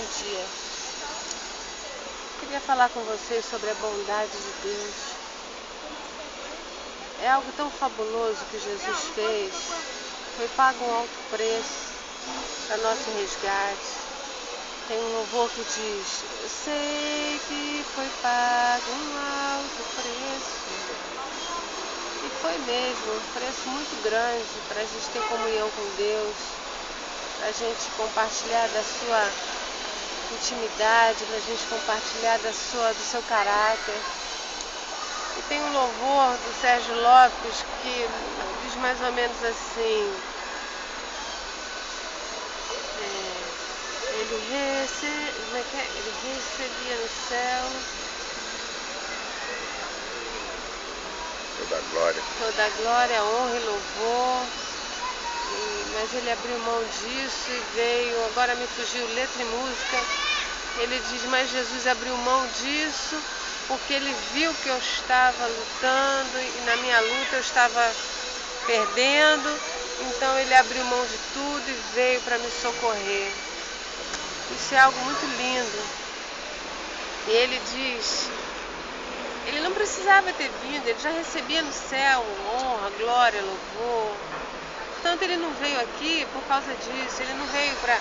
dia. Queria falar com vocês sobre a bondade de Deus. É algo tão fabuloso que Jesus fez. Foi pago um alto preço para nosso resgate. Tem um louvor que diz: eu sei que foi pago um alto preço. E foi mesmo, um preço muito grande para a gente ter comunhão com Deus, para a gente compartilhar da sua intimidade, para a gente compartilhar do seu caráter. E tem um louvor do Sérgio Lopes que diz mais ou menos assim: ele recebia no céu toda a glória, honra e louvor, mas ele abriu mão disso e veio, agora me fugiu letra e música. Ele diz: mas Jesus abriu mão disso porque ele viu que eu estava lutando e na minha luta eu estava perdendo, então ele abriu mão de tudo e veio para me socorrer. Isso é algo muito lindo. E ele diz: ele não precisava ter vindo, ele já recebia no céu honra, glória, louvor. Portanto, ele não veio aqui por causa disso, ele não veio para...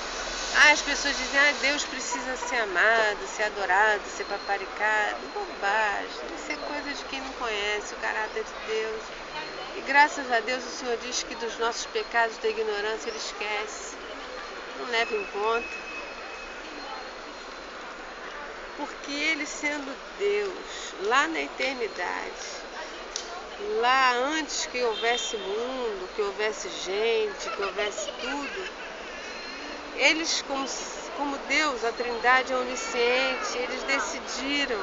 as pessoas dizem: Deus precisa ser amado, ser adorado, ser paparicado. Bobagem, isso é coisa de quem não conhece o caráter de Deus. E graças a Deus o Senhor diz que dos nossos pecados da ignorância Ele esquece, não leva em conta. Porque Ele, sendo Deus, lá na eternidade, lá antes que houvesse mundo, que houvesse gente, que houvesse tudo, eles, como Deus, a Trindade é onisciente, eles decidiram.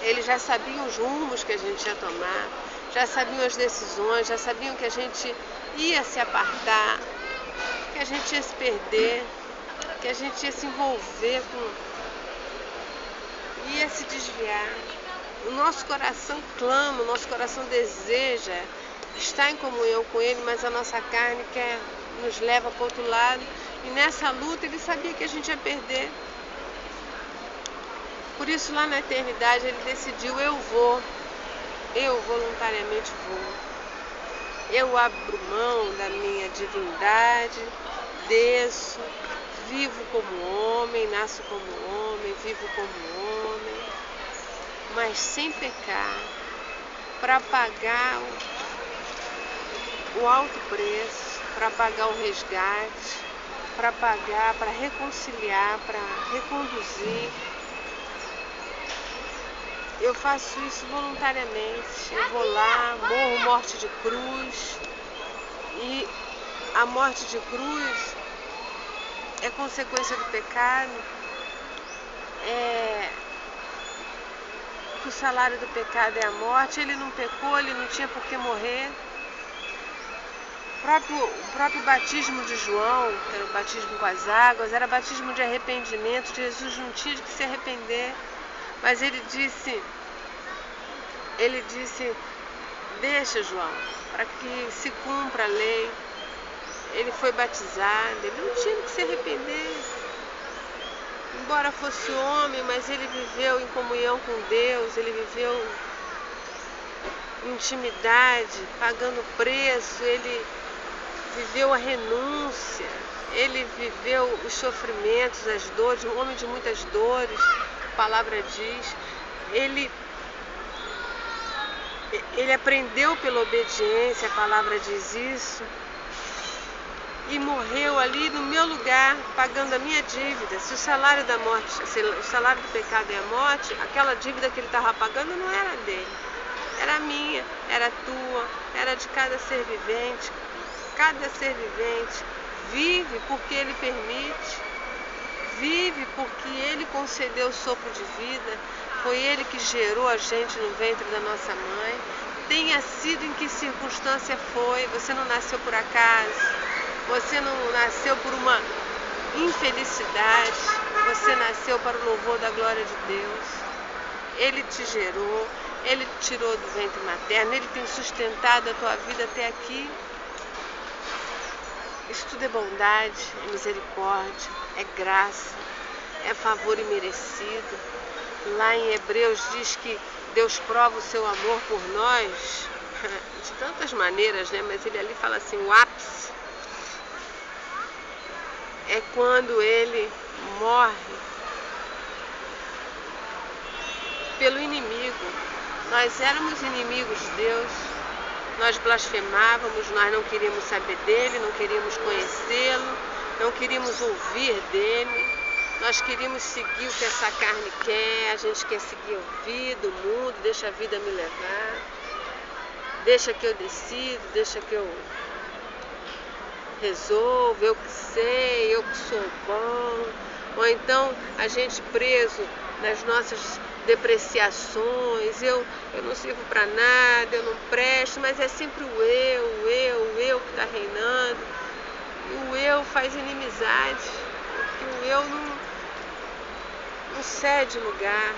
Eles já sabiam os rumos que a gente ia tomar, já sabiam as decisões, já sabiam que a gente ia se apartar, que a gente ia se perder, que a gente ia se envolver ia se desviar. O nosso coração clama, o nosso coração deseja estar em comunhão com Ele, mas a nossa carne nos leva para o outro lado. E nessa luta Ele sabia que a gente ia perder. Por isso lá na eternidade Ele decidiu: eu voluntariamente vou. Eu abro mão da minha divindade, desço, vivo como homem, nasço como homem, vivo como homem, mas sem pecar, para pagar o alto preço, para pagar o resgate, para reconciliar, para reconduzir. Eu faço isso voluntariamente. Eu vou lá, morro morte de cruz, e a morte de cruz é consequência do pecado, que o salário do pecado é a morte. Ele não pecou, ele não tinha por que morrer. O próprio batismo de João, que era o batismo com as águas, era batismo de arrependimento. Jesus não tinha de que se arrepender, mas ele disse: deixa, João, para que se cumpra a lei. Ele foi batizado, ele não tinha de que se arrepender. Embora fosse homem, mas ele viveu em comunhão com Deus, ele viveu em intimidade, pagando preço, ele viveu a renúncia, ele viveu os sofrimentos, as dores, um homem de muitas dores, a palavra diz. Ele aprendeu pela obediência, a palavra diz isso, e morreu ali no meu lugar, pagando a minha dívida. Se o salário da morte, se o salário do pecado é a morte, aquela dívida que ele estava pagando não era dele, era minha, era tua, era de cada ser vivente. Cada ser vivente vive porque Ele permite, vive porque Ele concedeu o sopro de vida, foi Ele que gerou a gente no ventre da nossa mãe. Tenha sido em que circunstância foi, você não nasceu por acaso, você não nasceu por uma infelicidade, você nasceu para o louvor da glória de Deus. Ele te gerou, Ele te tirou do ventre materno, Ele tem sustentado a tua vida até aqui. Isso tudo é bondade, é misericórdia, é graça, é favor imerecido. Lá em Hebreus diz que Deus prova o seu amor por nós de tantas maneiras, né? Mas ele ali fala assim, o ápice é quando ele morre pelo inimigo. Nós éramos inimigos de Deus, nós blasfemávamos, nós não queríamos saber dele, não queríamos conhecê-lo, não queríamos ouvir dele, nós queríamos seguir o que essa carne quer, a gente quer seguir a vida, o mundo, deixa a vida me levar, deixa que eu decido, deixa que eu resolvo, eu que sei, eu que sou bom. Ou então a gente preso nas nossas depreciações, eu não sirvo para nada, eu não presto, mas é sempre o eu que está reinando. E o eu faz inimizade, porque o eu não cede lugar.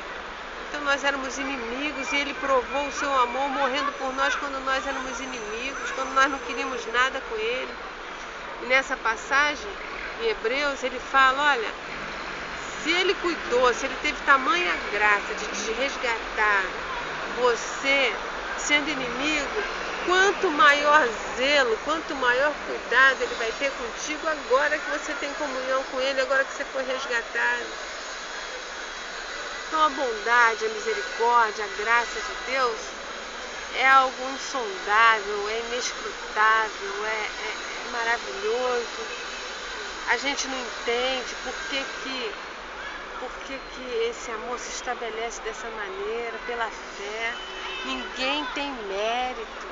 Então nós éramos inimigos e ele provou o seu amor morrendo por nós quando nós éramos inimigos, quando nós não queríamos nada com ele. E nessa passagem, em Hebreus, ele fala, olha, se ele cuidou, se ele teve tamanha graça de te resgatar, você sendo inimigo, quanto maior zelo, quanto maior cuidado ele vai ter contigo agora que você tem comunhão com ele, agora que você foi resgatado. Então a bondade, a misericórdia, a graça de Deus é algo insondável, é inescrutável, é maravilhoso. A gente não entende por que esse amor se estabelece dessa maneira, pela fé. Ninguém tem mérito.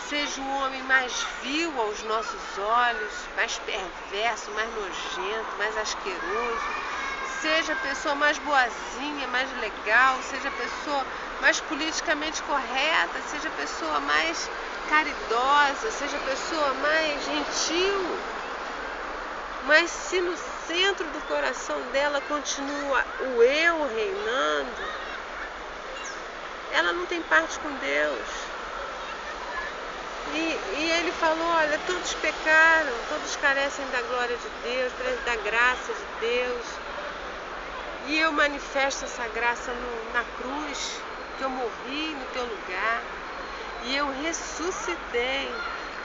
Seja o homem mais vil aos nossos olhos, mais perverso, mais nojento, mais asqueroso, seja a pessoa mais boazinha, mais legal, seja a pessoa mais politicamente correta, seja a pessoa mais caridosa, seja a pessoa mais gentil, mas se no centro do coração dela continua o eu reinando, ela não tem parte com Deus. E ele falou, olha, todos pecaram, todos carecem da glória de Deus, da graça de Deus. E eu manifesto essa graça na cruz, que eu morri no teu lugar. E eu ressuscitei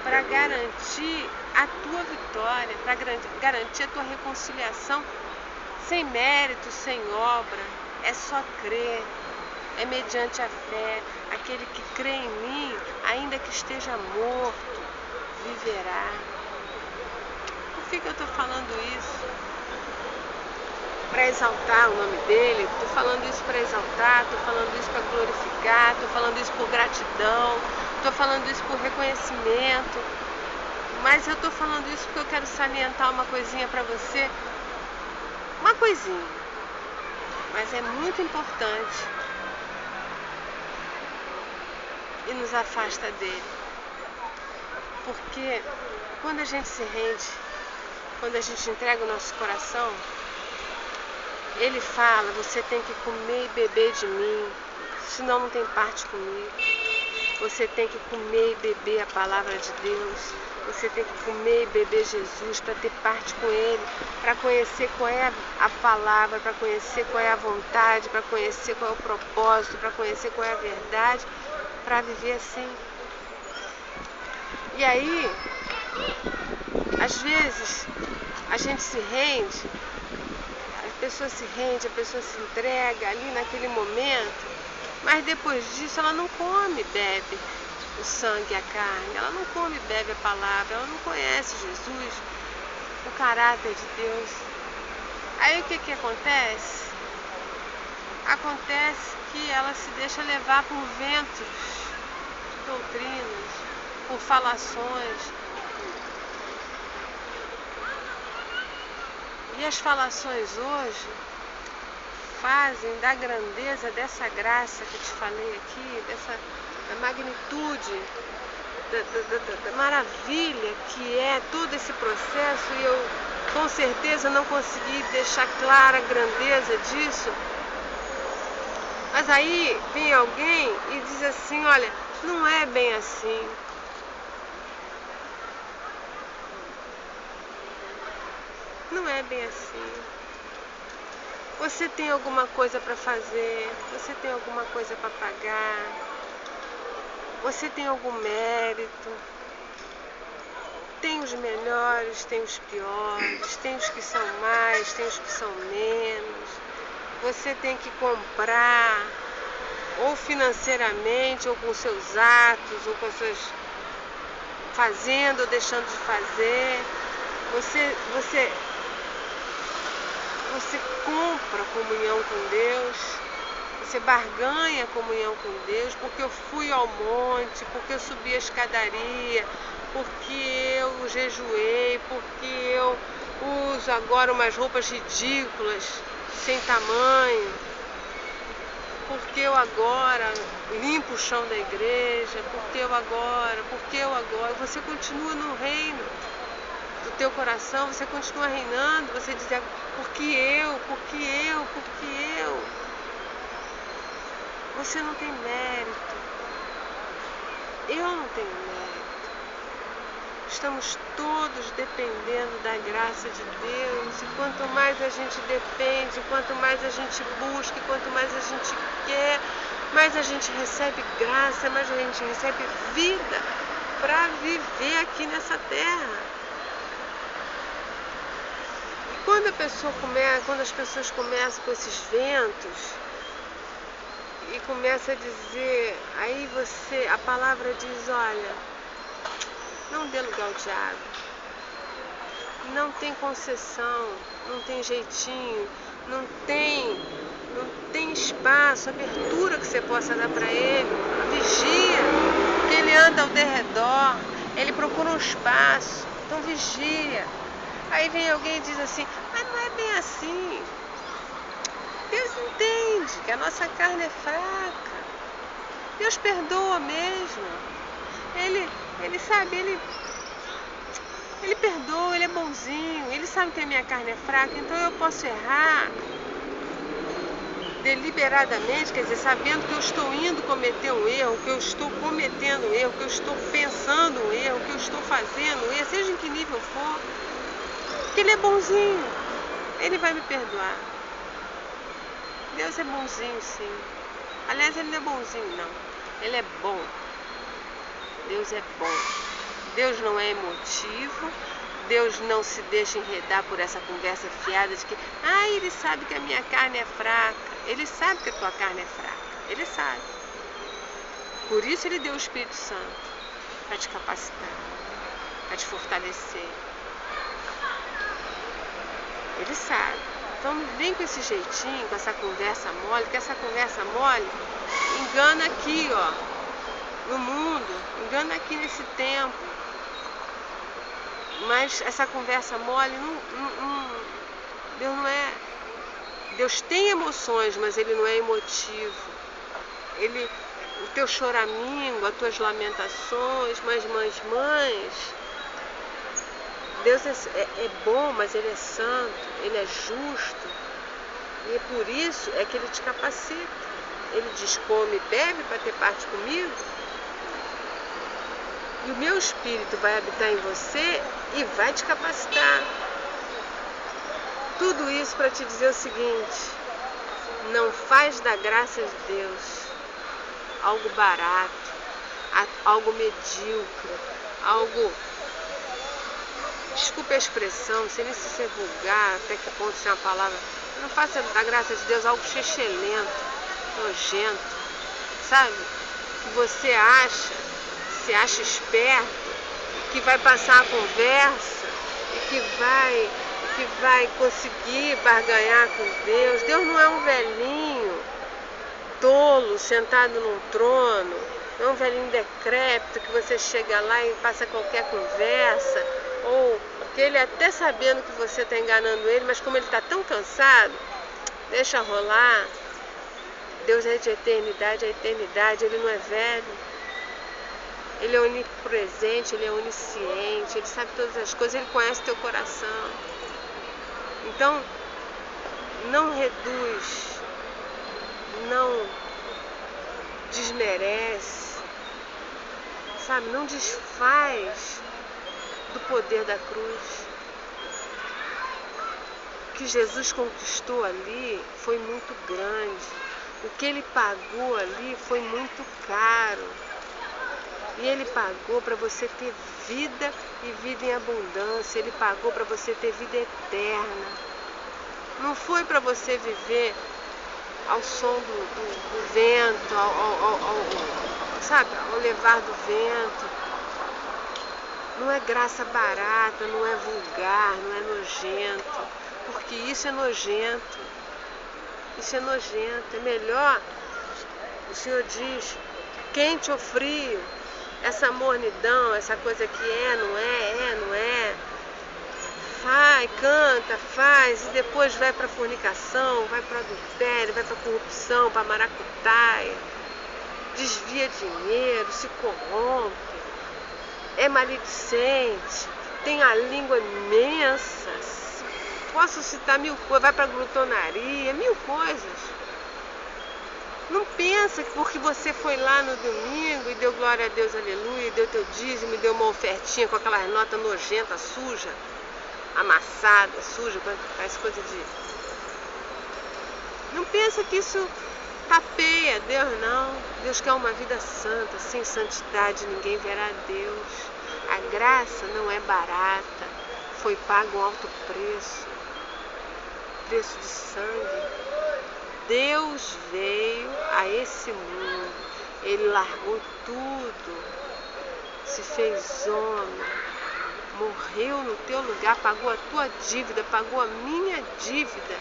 para garantir a tua vitória, para garantir a tua reconciliação sem mérito, sem obra. É só crer, é mediante a fé. Aquele que crê em mim, ainda que esteja morto, viverá. Por que eu estou falando isso? Para exaltar o nome dele, estou falando isso para exaltar, estou falando isso para glorificar, estou falando isso por gratidão, estou falando isso por reconhecimento, mas eu estou falando isso porque eu quero salientar uma coisinha para você, uma coisinha, mas é muito importante e nos afasta dele, porque quando a gente se rende, quando a gente entrega o nosso coração, ele fala, você tem que comer e beber de mim, senão não tem parte comigo. Você tem que comer e beber a palavra de Deus. Você tem que comer e beber Jesus para ter parte com ele, para conhecer qual é a palavra, para conhecer qual é a vontade, para conhecer qual é o propósito, para conhecer qual é a verdade, para viver assim. E aí, às vezes, a gente se rende, a pessoa se rende, a pessoa se entrega ali naquele momento, mas depois disso ela não come e bebe o sangue e a carne, ela não come e bebe a palavra, ela não conhece Jesus, o caráter de Deus. Aí o que acontece? Acontece que ela se deixa levar por ventos de doutrinas, por falações. E as falações hoje fazem da grandeza dessa graça que eu te falei aqui, da magnitude, da maravilha que é todo esse processo, e eu com certeza não consegui deixar clara a grandeza disso. Mas aí vem alguém e diz assim, olha, não é bem assim. Não é bem assim. Você tem alguma coisa para fazer, você tem alguma coisa para pagar, você tem algum mérito. Tem os melhores, tem os piores, tem os que são mais, tem os que são menos. Você tem que comprar, ou financeiramente, ou com seus atos, ou com as suas fazendo ou deixando de fazer. Você compra comunhão com Deus, você barganha a comunhão com Deus, porque eu fui ao monte, porque eu subi a escadaria, porque eu jejuei, porque eu uso agora umas roupas ridículas, sem tamanho, porque eu agora limpo o chão da igreja, porque eu agora, você continua no reino do teu coração, você continua reinando, você diz, porque eu. Você não tem mérito, eu não tenho mérito. Estamos todos dependendo da graça de Deus, e quanto mais a gente depende, quanto mais a gente busca, quanto mais a gente quer, mais a gente recebe graça, mais a gente recebe vida para viver aqui nessa terra. E quando as pessoas começam com esses ventos e começa a dizer, aí a palavra diz, olha, não dê lugar ao diabo, não tem concessão, não tem jeitinho, não tem espaço, abertura que você possa dar para ele. Vigia, porque ele anda ao derredor, ele procura um espaço, então vigia. Aí vem alguém e diz assim, mas não é bem assim. Deus entende que a nossa carne é fraca. Deus perdoa mesmo. Ele sabe, ele perdoa, ele é bonzinho, ele sabe que a minha carne é fraca, então eu posso errar deliberadamente, quer dizer, sabendo que eu estou indo cometer um erro, que eu estou cometendo um erro, que eu estou pensando um erro, que eu estou fazendo um erro, seja em que nível for, porque ele é bonzinho, ele vai me perdoar. Deus é bonzinho, sim. Aliás, ele não é bonzinho, não. Ele é bom. Deus é bom. Deus não é emotivo. Deus não se deixa enredar por essa conversa fiada de que ele sabe que a minha carne é fraca. Ele sabe que a tua carne é fraca. Ele sabe. Por isso ele deu o Espírito Santo para te capacitar, para te fortalecer. Ele sabe. Então não vem com esse jeitinho, com essa conversa mole, que essa conversa mole engana aqui, no mundo, engana aqui nesse tempo. Mas essa conversa mole, Deus não é... Deus tem emoções, mas ele não é emotivo. O teu choramingo, as tuas lamentações, mães, Deus é bom, mas ele é santo, ele é justo, e por isso é que ele te capacita. Ele diz, come e bebe para ter parte comigo, e o meu Espírito vai habitar em você e vai te capacitar. Tudo isso para te dizer o seguinte, não faz da graça de Deus algo barato, algo medíocre, algo... Desculpe a expressão, não sei nem se isso é vulgar, até que ponto isso é uma palavra. Não faça da graça de Deus algo chechelento, nojento, sabe? Que você se acha esperto, que vai passar a conversa e que vai conseguir barganhar com Deus. Deus não é um velhinho tolo sentado num trono, não é um velhinho decrépito que você chega lá e passa qualquer conversa. Ou que ele até sabendo que você está enganando ele, mas como ele está tão cansado, deixa rolar. Deus é de eternidade a eternidade, ele não é velho. Ele é onipresente, ele é onisciente, ele sabe todas as coisas, ele conhece teu coração. Então, não reduz, não desmerece, sabe? Não desfaz do poder da cruz. que Jesus conquistou ali foi muito grande. O que ele pagou ali foi muito caro. E ele pagou para você ter vida e vida em abundância. Ele pagou para você ter vida eterna. Não foi para você viver ao som do vento, sabe, ao levar do vento. Não é graça barata, não é vulgar, não é nojento. Porque isso é nojento. Isso é nojento. É melhor, o Senhor diz, quente ou frio, essa mornidão, essa coisa que não é. Vai, canta, faz, e depois vai para fornicação, vai para adultério, vai para corrupção, para maracutaia, desvia dinheiro, se corrompe, é maledicente, tem a língua imensa, posso citar 1000 coisas, vai para glutonaria, 1000 coisas. Não pensa que porque você foi lá no domingo e deu glória a Deus, aleluia, e deu teu dízimo, e deu uma ofertinha com aquelas notas nojentas, suja, amassada, suja, parece coisa de... Não pensa que isso tapeia Deus, não. Deus quer uma vida santa, sem santidade ninguém verá Deus. A graça não é barata, foi pago um alto preço, preço de sangue. Deus veio a esse mundo, Ele largou tudo, se fez homem, morreu no teu lugar, pagou a tua dívida, pagou a minha dívida,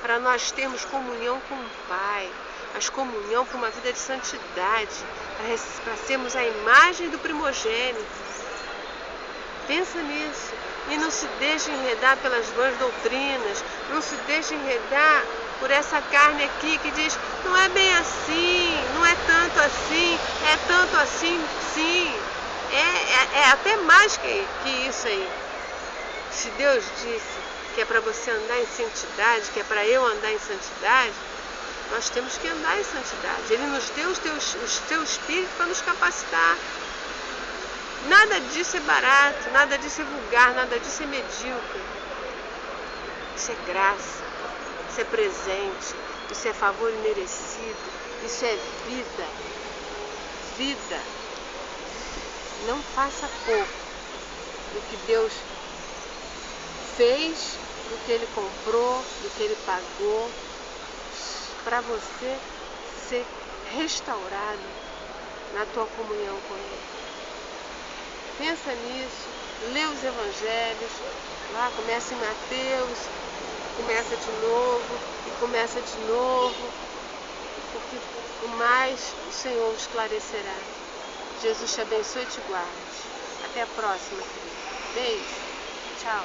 para nós termos comunhão com o Pai, mas comunhão para uma vida de santidade, para sermos a imagem do primogênito. Pensa nisso e não se deixe enredar pelas vãs doutrinas, não se deixe enredar por essa carne aqui que diz, não é bem assim, não é tanto assim, é tanto assim, sim. É até mais que isso aí. Se Deus disse que é para você andar em santidade, que é para eu andar em santidade, nós temos que andar em santidade. Ele nos deu o seu Espírito para nos capacitar. Nada disso é barato, nada disso é vulgar, nada disso é medíocre. Isso é graça, isso é presente, isso é favor imerecido, isso é vida. Vida. Não faça pouco do que Deus fez, do que Ele comprou, do que Ele pagou, para você ser restaurado na tua comunhão com Ele. Pensa nisso, lê os evangelhos, lá começa em Mateus, começa de novo e começa de novo, porque o mais o Senhor esclarecerá. Jesus te abençoe e te guarde. Até a próxima, querido. Beijo. Tchau.